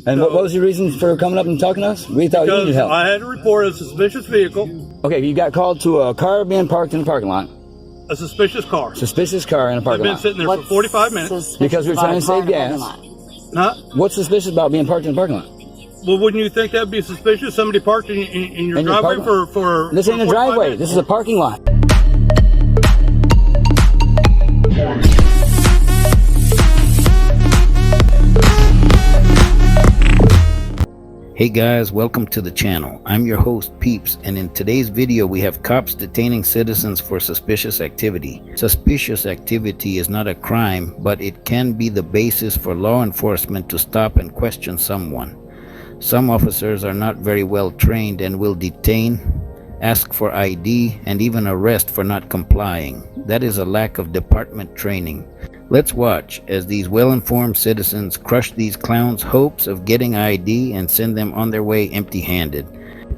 And So, what was your reason for coming up and talking to us? We thought you needed help. I had to report a suspicious vehicle, Okay, you got called to a car being parked in the parking lot. a suspicious car. Suspicious car in a I've parking been lot. sitting there for 45 minutes. Because we're trying to save gas. Huh? What's suspicious about being parked in the parking lot? Well, wouldn't you think that'd be suspicious? Somebody parked in your In your driveway parking for This ain't a 45 driveway. minutes? This is a parking lot. Hey guys, welcome to the channel. I'm your host Peeps, and in today's video we have cops detaining citizens for suspicious activity. Suspicious activity is not a crime, but it can be the basis for law enforcement to stop and question someone. Some officers are not very well trained and will detain, ask for ID, and even arrest for not complying. That is a lack of department training. Let's watch as these well-informed citizens crush these clowns' hopes of getting ID and send them on their way empty-handed.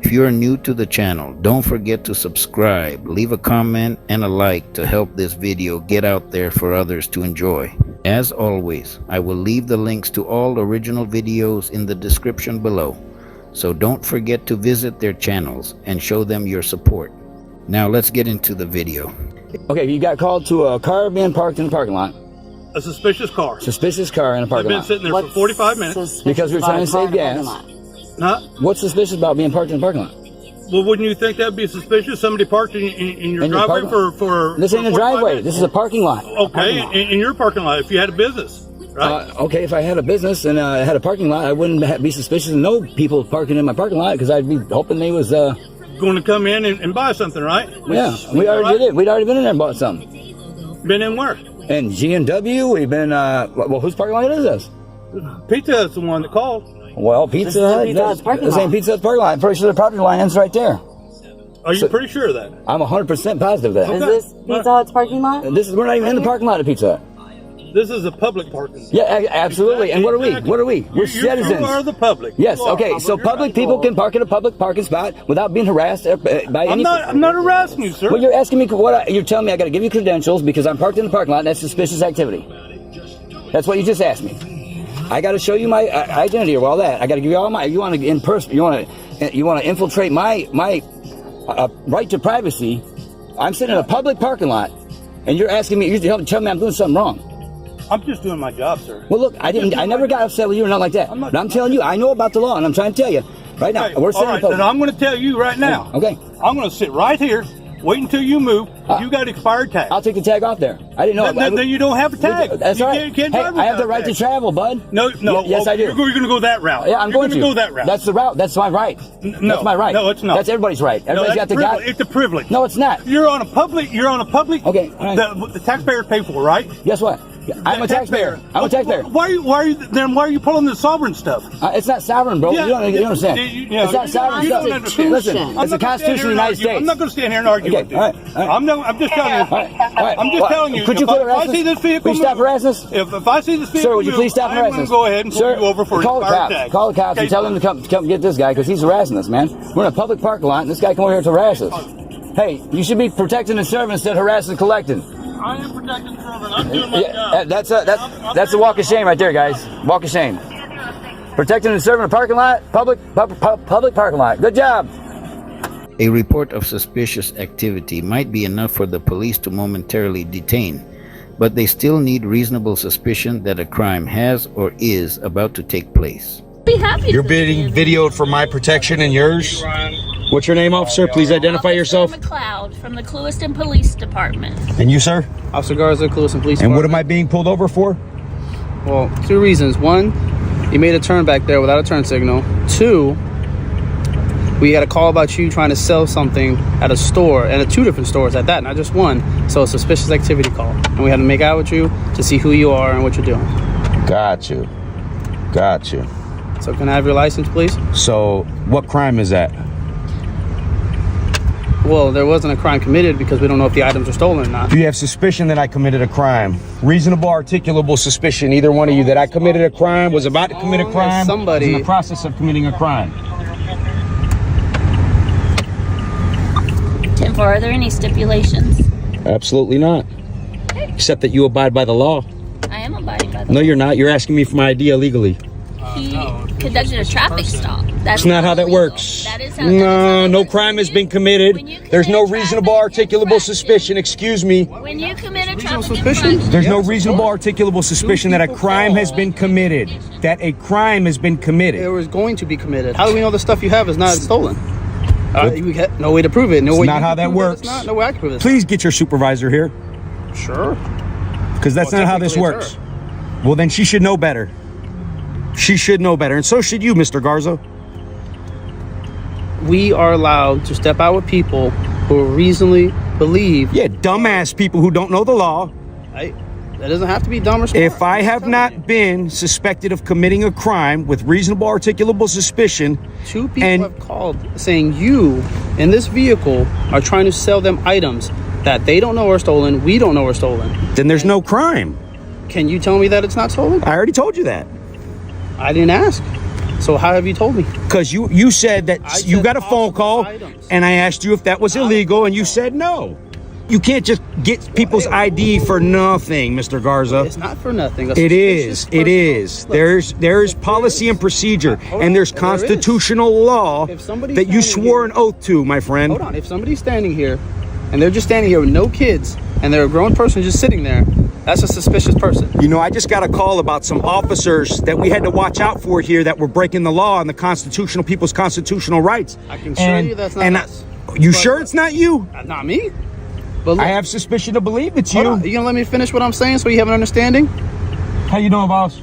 If you are new to the channel, don't forget to subscribe, leave a comment and a like to help this video get out there for others to enjoy. As always, I will leave the links to all original videos in the description below, so don't forget to visit their channels and show them your support. Now let's get into the video. Okay, you got called to a car being parked in the parking lot. A suspicious car. Suspicious car in a I've parking been lot. sitting there for 45 minutes. Because we're trying to save gas. Huh? What's suspicious about being parked in the parking lot? Well, wouldn't you think that'd be suspicious? Somebody parked in your In your driveway parking for This ain't a 45 driveway. minutes? This is a parking lot. Okay, in your parking lot, if you had a business, right? Okay, if I had a business and I had a parking lot, I wouldn't be suspicious of no people parking in my parking lot because I'd be hoping they was. Going to come in and buy something, right? Yeah, we already did it. We'd already been in there and bought something. Been in where? And G&W, we've been. Well, whose parking lot is this? Pizza Hut's the one that called. Well, Pizza Hut. This ain't Pizza Hut's parking lot. I'm pretty sure the property line ends right there. Are you pretty sure of that? I'm 100% positive of that. Okay. Is this Pizza Hut's parking lot? We're not even in the parking lot of Pizza Hut. This is a public parking lot. Yeah, absolutely. And what are we? Exactly. What are we? We're citizens. You are the public. Yes. You are. Okay. So public people can park in a public parking spot without being harassed by any. I'm not harassing you, sir. Well, you're asking me you're telling me I got to give you credentials because I'm parked in the parking lot. And that's suspicious activity. That's what you just asked me. I got to show you my identity or all that. I got to give you all my. You want to in person? You want to infiltrate my right to privacy? I'm sitting in a public parking lot, and you're asking me. You're telling me I'm doing something wrong. I'm just doing my job, sir. Well, look, I never got upset with you or nothing like that. But I'm telling you, I know about the law, and I'm trying to tell you right now. Okay, We're sitting all in right, then I'm going to tell you right now. Okay. I'm going to sit right here, wait until you move. You got expired tag. I'll take the tag off there. I didn't know. Then you don't have a tag. That's you all right. Can't Hey, drive I have the without a right to tag. travel, bud. No. Yes, I do. You're going to go that route. Yeah, I'm going to go that route. That's the route. That's my right. No, that's my right. No, it's not. That's everybody's right. Everybody's got the guy. It's a privilege. No, it's not. You're on a public. Okay. All right. The taxpayers pay for, right? Guess what? I'm a taxpayer. I'm a taxpayer. Why are you pulling the sovereign stuff? It's not sovereign, bro. Yeah, you don't understand. it's not sovereign you stuff. don't understand. Listen, it's the Constitution of the United States. I'm not going to stand here and argue with you. All right. I'm just telling you. All right. I'm just telling you. Could you quit harassing us? If I see this vehicle Please stop harassing us. If I see this vehicle Sir, would you please stop harassing I'm us? going to go ahead and pull you over for call the expired cops. tag. Call the cops and tell them to come get this guy because he's harassing us, man. We're in a public parking lot and this guy come over here to harass us. Hey, you should be protecting and serving instead of harassing and collecting. I am protecting the servant. I'm doing my job. That's a walk of shame right there, guys. Walk of shame. Protecting and serving a parking lot, public parking lot. Good job. A report of suspicious activity might be enough for the police to momentarily detain, but they still need reasonable suspicion that a crime has or is about to take place. You're being videoed for my protection and yours. What's your name, officer? Please identify yourself. McLeod from the Clewiston Police Department. And you, sir? Officer Garza, Clewiston Police And Department. what am I being pulled over for? Well, two reasons. One, you made a turn back there without a turn signal. Two, we got a call about you trying to sell something at a store, and at two different stores at that, not just one. So a suspicious activity call. And we had to make out with you to see who you are and what you're doing. Got you. So can I have your license, please? So what crime is that? Well, there wasn't a crime committed because we don't know if the items are stolen or not. Do you have suspicion that I committed a crime? Reasonable, articulable suspicion, either one of you, that I committed a crime, was about to commit a crime, somebody was in the process of committing a crime. 10-4, are there any stipulations? Absolutely not. Except that you abide by the law. I am abiding by the No, you're not. You're asking me for my ID illegally. He conducted a traffic stop. That's It's not how that illegal. works. That is how. No crime has been committed. There's no reasonable articulable suspicion. Excuse me. When you commit a Reasonable traffic suspicion? infraction, There's no reasonable articulable suspicion that a crime has been committed. That a crime has been It committed. was going to be committed. How do we know the stuff you have is not stolen? We have no way to prove it. No way. not you how can that prove works. It's not. No way I can prove this. Please get your supervisor here, Sure. because that's Well, not how this technically works. it's Well, then she should know better. She should know better, and so should you, Mr. Garza. We are allowed to step out with people who reasonably believe. Yeah, dumbass people who don't know the law. That doesn't have to be dumb or smart. If I I'm have telling not you. been suspected of committing a crime with reasonable articulable suspicion, Two people and- have called saying you in this vehicle are trying to sell them items that they don't know are stolen. We don't know are stolen. then there's no crime. Can you tell me that it's not stolen? I already told you that. I didn't ask. So how have you told me? Because you said that I you said got a phone call, possible items. and I asked you if that was illegal, and you said no. You can't just get people's ID for nothing, Mr. Garza. It's not for nothing. It is. It is. There's policy and procedure, and there's constitutional law If somebody's that you standing swore here- an oath to, my friend. Hold on. If somebody's standing here and they're just standing here with no kids and they're a grown person just sitting there, that's a suspicious person. You know, I just got a call about some officers that we had to watch out for here that were breaking the law and the constitutional people's constitutional rights. I can assure you that's not and us. You But- sure it's not you? Not me. But look, I have suspicion to believe it's hold you. on. You gonna let me finish what I'm saying so you have an understanding? How you doing, boss?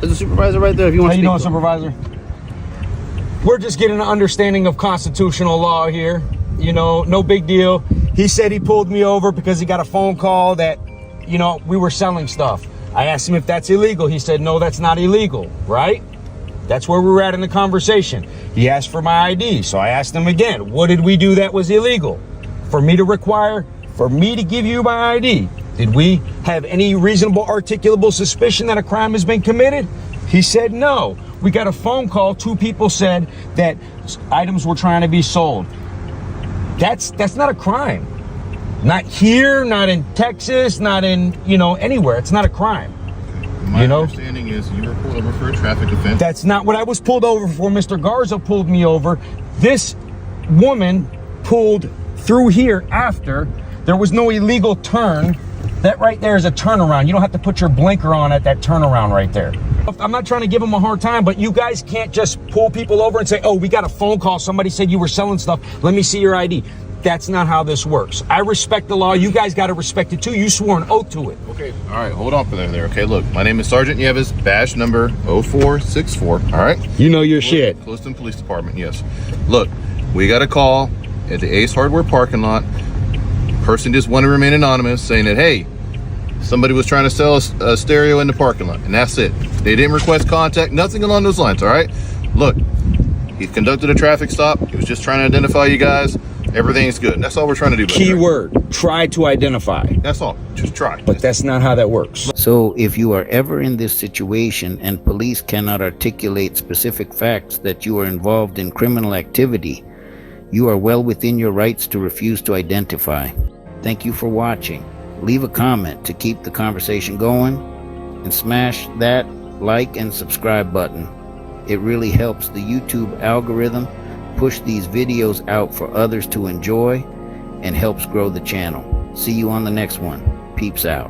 There's a supervisor right there if you want How to you speak. doing, to him. supervisor? We're just getting an understanding of constitutional law here. You know, no big deal. He said he pulled me over because he got a phone call that, you know, we were selling stuff. I asked him if that's illegal. He said, no, that's not illegal, right? That's where we were at in the conversation. He asked for my ID, so I asked him again, what did we do that was illegal? For me to give you my ID, did we have any reasonable articulable suspicion that a crime has been committed? He said no. We got a phone call. Two people said that items were trying to be sold. That's not a crime. Not here, not in Texas, not in, anywhere. It's not a crime. My understanding is you were pulled over for a traffic offense. That's not what I was pulled over for. Mr. Garza pulled me over. This woman pulled through here after. There was no illegal turn. That right there is a turnaround. You don't have to put your blinker on at that turnaround right there. I'm not trying to give them a hard time, but you guys can't just pull people over and say, oh, we got a phone call. Somebody said you were selling stuff. Let me see your ID. That's not how this works. I respect the law. You guys got to respect it too. You swore an oath to it. Okay, all right, hold on for there. Okay, look, my name is Sergeant Nieves, badge number 0464, all right? You know your shit. Clewiston Police Department, yes. Look, we got a call at the Ace Hardware parking lot. Person just wanted to remain anonymous, saying that, hey, somebody was trying to sell a stereo in the parking lot, and that's it. They didn't request contact, nothing along those lines, all right? Look, he conducted a traffic stop. He was just trying to identify you guys. Everything's good. That's all we're trying to do. Key word, try to identify. That's all. Just try. But that's not how that works. So if you are ever in this situation and police cannot articulate specific facts that you are involved in criminal activity, you are well within your rights to refuse to identify. Thank you for watching. Leave a comment to keep the conversation going, and smash that like and subscribe button. It really helps the YouTube algorithm push these videos out for others to enjoy and helps grow the channel. See you on the next one. Peeps out.